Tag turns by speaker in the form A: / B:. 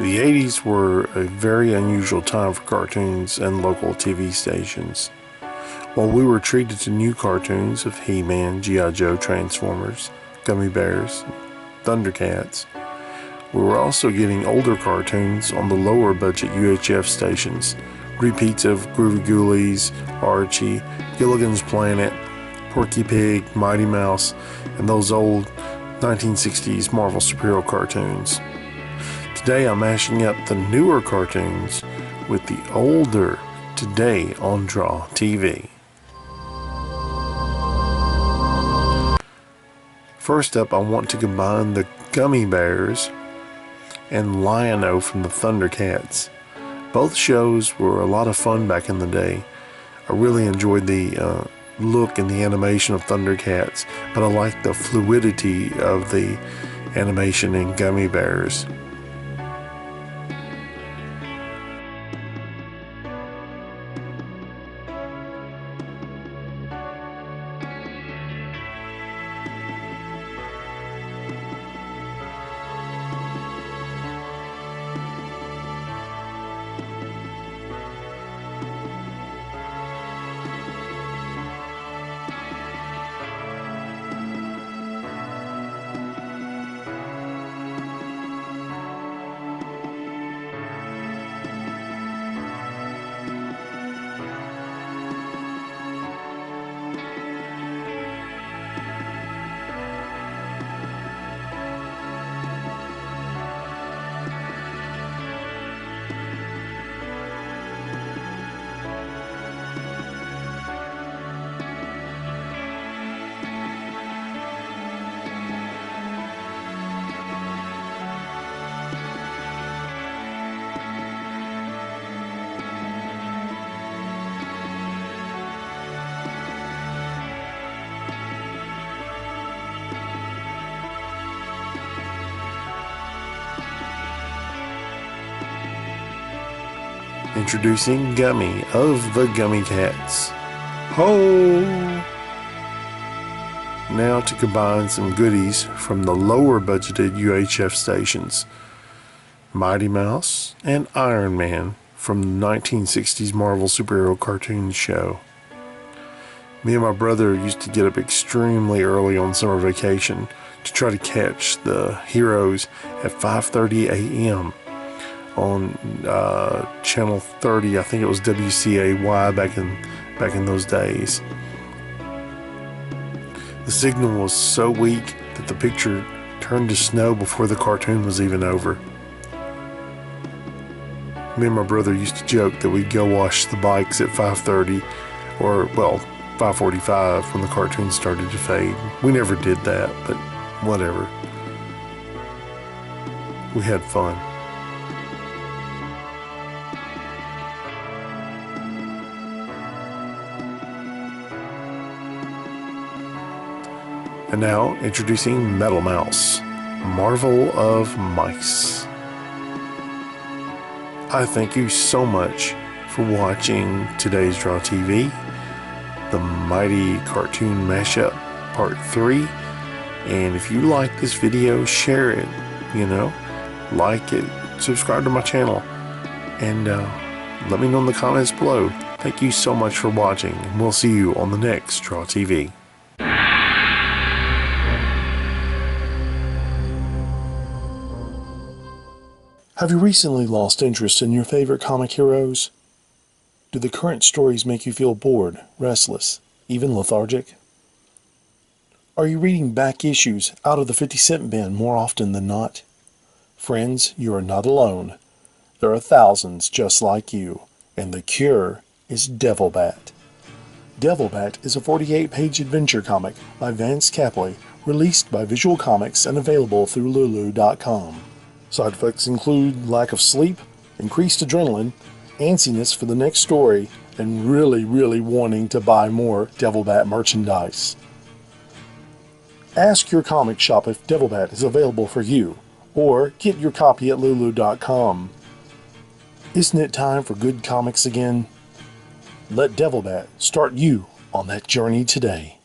A: The 80s were a very unusual time for cartoons and local TV stations. While we were treated to new cartoons of He-Man, G.I. Joe, Transformers, Gummi Bears, Thundercats, we were also getting older cartoons on the lower budget UHF stations, repeats of Groovy Ghoulies, Archie, Gilligan's Planet, Porky Pig, Mighty Mouse, and those old 1960s Marvel superhero cartoons. Today I'm mashing up the newer cartoons with the older Today on Draw TV. First up, I want to combine the Gummi Bears and Lion-O from the Thundercats. Both shows were a lot of fun back in the day. I really enjoyed the look and the animation of Thundercats, but I like the fluidity of the animation in Gummi Bears. Introducing Gummi of the Gummi Cats. Ho! Now to combine some goodies from the lower budgeted UHF stations. Mighty Mouse and Iron Man from the 1960s Marvel superhero cartoon show. Me and my brother used to get up extremely early on summer vacation to try to catch the heroes at 5:30 a.m. on channel 30. I think it was WCAY back in those days. The signal was so weak that the picture turned to snow before the cartoon was even over. Me and my brother used to joke that we'd go wash the bikes at 5:30 or, well, 5:45 when the cartoon started to fade. We never did that, but whatever. We had fun. And now, introducing Metal Mouse, Marvel of Mice. I thank you so much for watching today's Draw TV, the Mighty Cartoon Mashup Part 3. And if you like this video, share it, like it, subscribe to my channel, and let me know in the comments below. Thank you so much for watching, and we'll see you on the next Draw TV. Have you recently lost interest in your favorite comic heroes? Do the current stories make you feel bored, restless, even lethargic? Are you reading back issues out of the 50-cent bin more often than not? Friends, you are not alone. There are thousands just like you, and the cure is Devil Bat. Devil Bat is a 48-page adventure comic by Vance Capley, released by Visual Comics and available through Lulu.com. Side effects include lack of sleep, increased adrenaline, antsiness for the next story, and really wanting to buy more Devil Bat merchandise. Ask your comic shop if Devil Bat is available for you, or get your copy at Lulu.com. Isn't it time for good comics again? Let Devil Bat start you on that journey today.